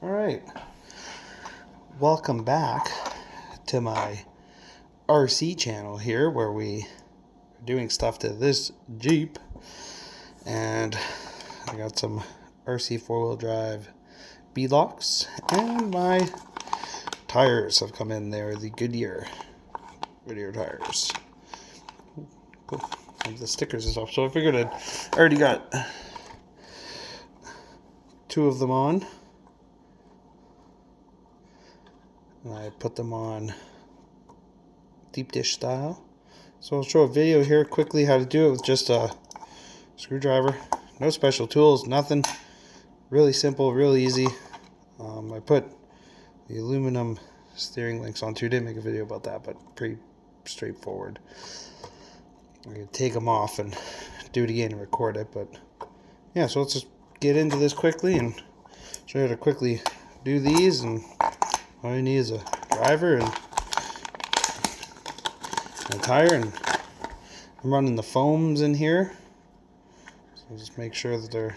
Alright, welcome back to my RC channel here, where we are doing stuff to this Jeep. And I got some RC 4-wheel drive beadlocks, and my tires have come in there, the Goodyear tires. Cool. And the stickers and stuff, so I figured I already got 2 of them on. And I put them on deep dish style. So I'll show a video here quickly how to do it with just a screwdriver. No special tools, nothing. Really simple, really easy. I put the aluminum steering links on too. Didn't make a video about that, but pretty straightforward. I'm going to take them off and do it again and record it. But yeah, so let's just get into this quickly and show you how to quickly do these. And all you need is a driver and a tire, and I'm running the foams in here, so just make sure that they're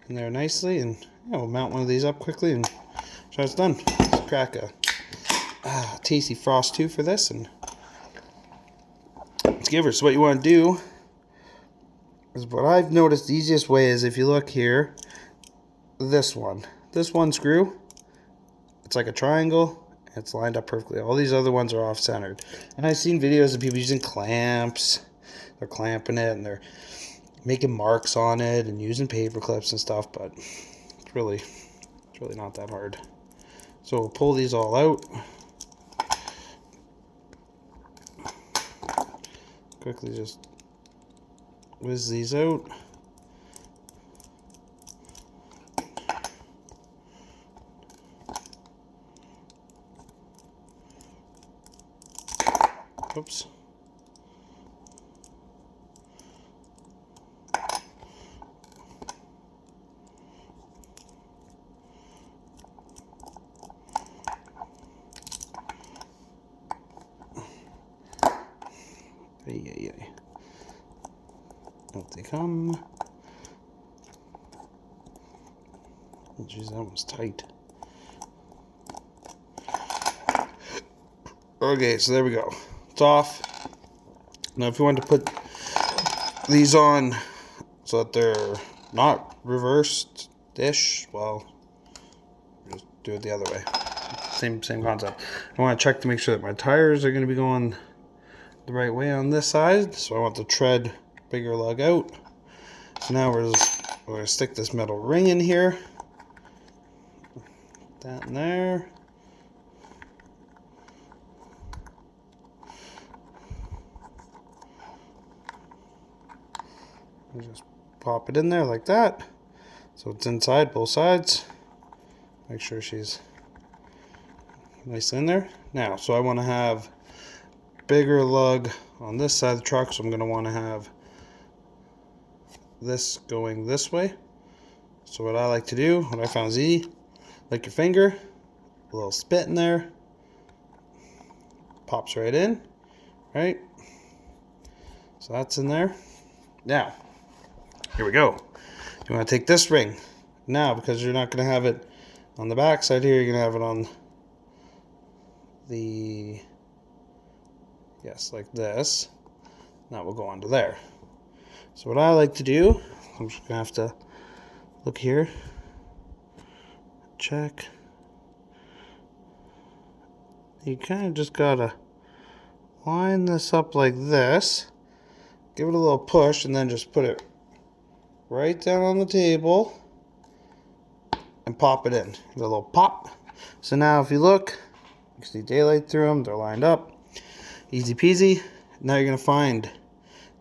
in there nicely, and yeah, we'll mount one of these up quickly and try it's done. Let's crack a tasty Frost 2 for this, and let's give her. So what you want to do is, what I've noticed the easiest way is, if you look here, this one screw, it's like a triangle. It's lined up perfectly. All these other ones are off-centered. And I've seen videos of people using clamps. They're clamping it and they're making marks on it and using paper clips and stuff, but it's really not that hard. So we'll pull these all out. Quickly just whiz these out. Oops. Out they come. Oh, geez, that was tight. Okay, so there we go. It's off. Now if you want to put these on so that they're not reversed dish, well, just do it the other way. Same concept. I want to check to make sure that my tires are going to be going the right way on this side. So I want the tread bigger lug out. So now we're going to stick this metal ring in here. That in there. We just pop it in there like that, so it's inside both sides. Make sure she's nice in there. Now, so I want to have bigger lug on this side of the truck, so I'm going to want to have this going this way. So what I like to do, what I found is easy, like your finger, a little spit in there, pops right in, right? So that's in there. Now, here we go. You want to take this ring. Now, because you're not going to have it on the back side here, you're going to have it on the, yes, like this. That will go onto there. So what I like to do, I'm just going to have to look here. Check. You kind of just got to line this up like this. Give it a little push, and then just put it right down on the table and pop it in. Give it a little pop. So now if you look, you can see daylight through them. They're lined up. Easy peasy. Now you're going to find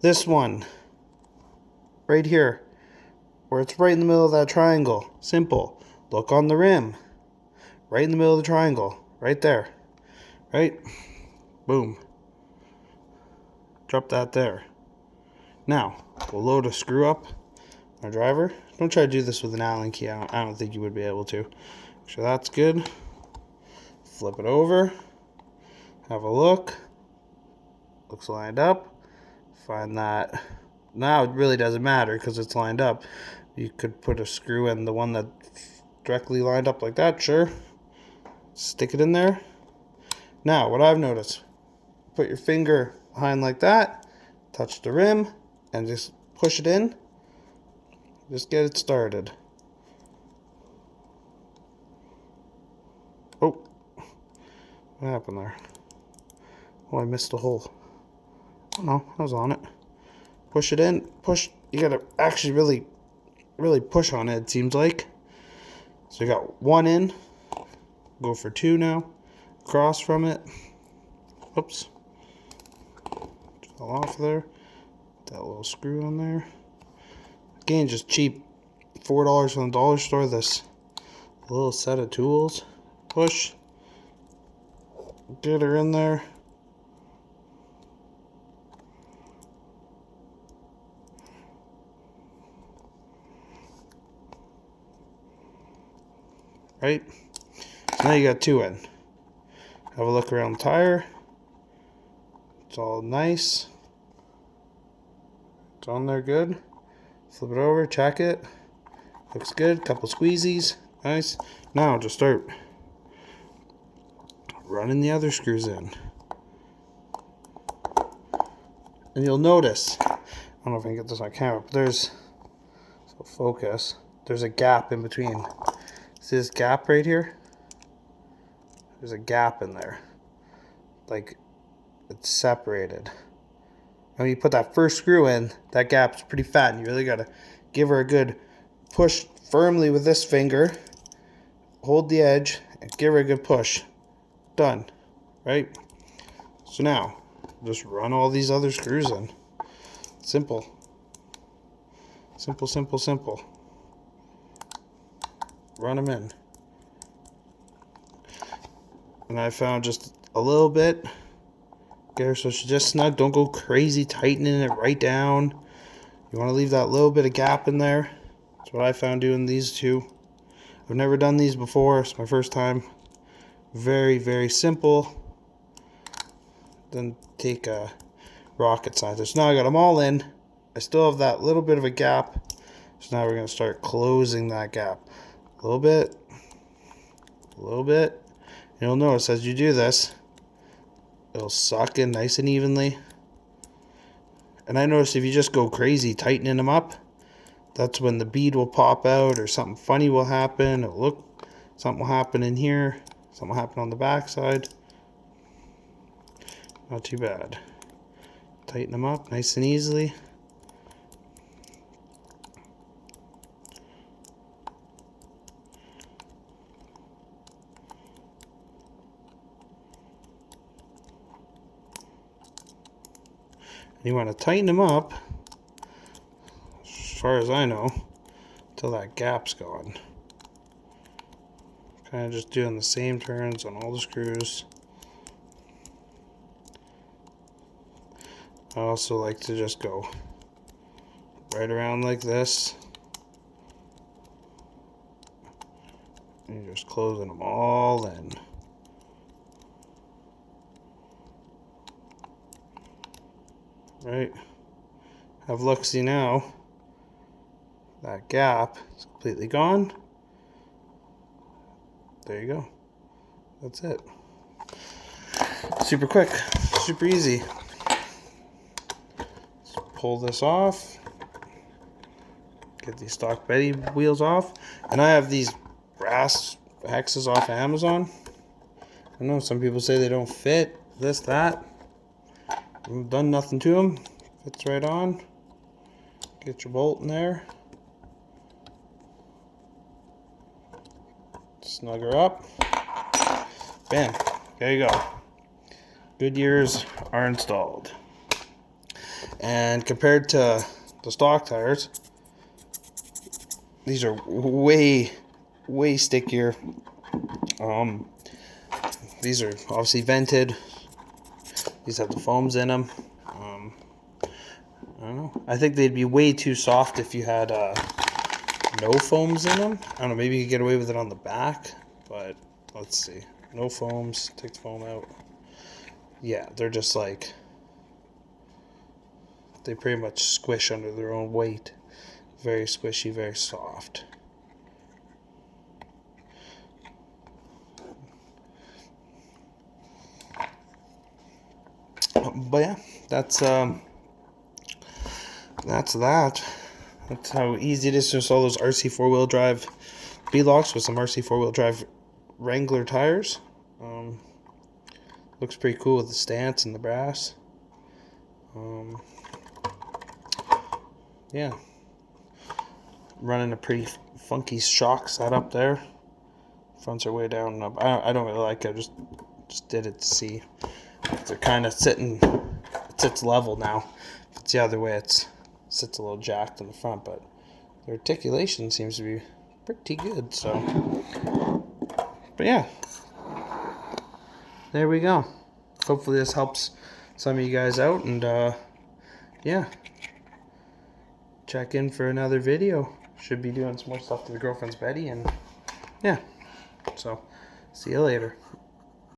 this one right here, where it's right in the middle of that triangle. Simple. Look on the rim. Right in the middle of the triangle. Right there. Right? Boom. Drop that there. Now, we'll load a screw up our driver. Don't try to do this with an Allen key. I don't think you would be able to. Make sure that's good. Flip it over. Have a look. Looks lined up. Find that. Now it really doesn't matter because it's lined up. You could put a screw in the one that directly lined up like that, sure. Stick it in there. Now, what I've noticed, put your finger behind like that, touch the rim, and just push it in. Just get it started. Oh, what happened there? Oh, I missed a hole. Oh no, I was on it. Push it in, push. You gotta actually really push on it, it seems like. So you got one in, go for two now, across from it. Oops, fell off there. That little screw on there. Again, just cheap, $4 from the dollar store. This little set of tools. Push, get her in there. Right? So now you got two in. Have a look around the tire. It's all nice. It's on there good. Flip it over, check it. Looks good. Couple squeezies. Nice. Now just start running the other screws in. And you'll notice, I don't know if I can get this on camera, but there's, so focus, there's a gap in between. See this gap right here? There's a gap in there. Like, it's separated. And when you put that first screw in, that gap's pretty fat, and you really gotta give her a good push firmly with this finger. Hold the edge, and give her a good push. Done. Right? So now, just run all these other screws in. Simple. Simple, simple, simple. Run them in. And I found just a little bit. Get her so she's just snug. Don't go crazy tightening it right down. You want to leave that little bit of gap in there. That's what I found doing these two. I've never done these before. It's my first time. Very, very simple. Then take a rocket scientist. Now I got them all in. I still have that little bit of a gap. So now we're going to start closing that gap. A little bit. A little bit. You'll notice as you do this, it'll suck in nice and evenly. And I noticed if you just go crazy tightening them up, that's when the bead will pop out or something funny will happen. It'll look, something will happen in here. Something will happen on the back side. Not too bad. Tighten them up nice and easily. You want to tighten them up, as far as I know, until that gap's gone. Kind of just doing the same turns on all the screws. I also like to just go right around like this. And you're just closing them all in. Right, have look-see now. That gap is completely gone. There you go. That's it. Super quick, super easy. Let's pull this off. Get these stock Betty wheels off. And I have these brass hexes off Amazon. I know some people say they don't fit, this, that. I've done nothing to them. Fits right on. Get your bolt in there. Snug her up. Bam. There you go. Goodyears are installed. And compared to the stock tires, these are way stickier. These are obviously vented. These have the foams in them. I don't know. I think they'd be way too soft if you had no foams in them. I don't know. Maybe you could get away with it on the back, but let's see. No foams. Take the foam out. Yeah, they're just like, they pretty much squish under their own weight. Very squishy, very soft. But yeah, that's that. That's how easy it is to install those RC four-wheel drive beadlocks with some RC four-wheel drive Wrangler tires. Looks pretty cool with the stance and the brass. Yeah, running a pretty funky shock setup there. Fronts are way down and up. I don't really like it. I just did it to see. They're kind of sitting. It sits level now. If it's the other way, it sits a little jacked in the front, but the articulation seems to be pretty good. So, but yeah, there we go. Hopefully this helps some of you guys out, and yeah, check in for another video. Should be doing some more stuff to the girlfriend's Betty, and yeah, so see you later.